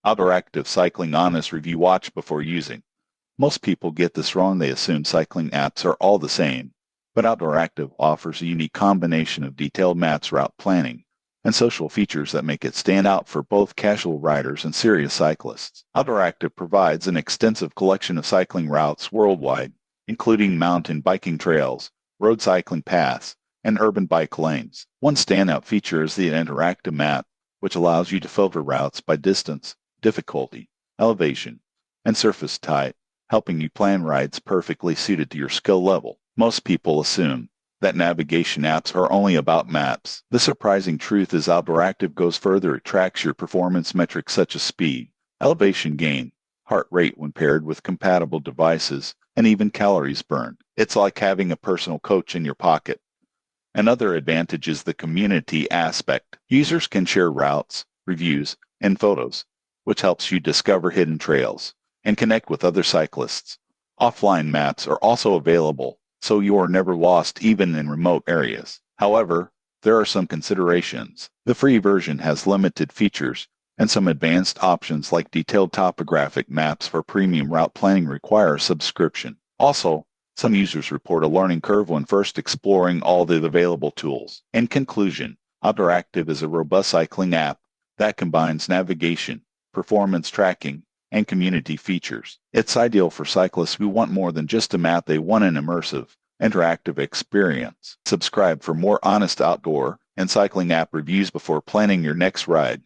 Outdoor Active Cycling Honest Review. Watch before using. Most people get this wrong. They assume cycling apps are all the same, but Outdoor Active offers a unique combination of detailed maps, route planning, and social features that make it stand out for both casual riders and serious cyclists. Outdoor Active provides an extensive collection of cycling routes worldwide, including mountain biking trails, road cycling paths, and urban bike lanes. One standout feature is the interactive map, which allows you to filter routes by distance, difficulty, elevation, and surface type, helping you plan rides perfectly suited to your skill level. Most people assume that navigation apps are only about maps. The surprising truth is Outdoor Active goes further. It tracks your performance metrics such as speed, elevation gain, heart rate when paired with compatible devices, and even calories burned. It's like having a personal coach in your pocket. Another advantage is the community aspect. Users can share routes, reviews, and photos, which helps you discover hidden trails and connect with other cyclists. Offline maps are also available, so you are never lost even in remote areas. However, there are some considerations. The free version has limited features, and some advanced options like detailed topographic maps for premium route planning require a subscription. Also, some users report a learning curve when first exploring all the available tools. In conclusion, Outdoor Active is a robust cycling app that combines navigation, performance tracking, and community features. It's ideal for cyclists who want more than just a map. They want an immersive, interactive experience. Subscribe for more honest outdoor and cycling app reviews before planning your next ride.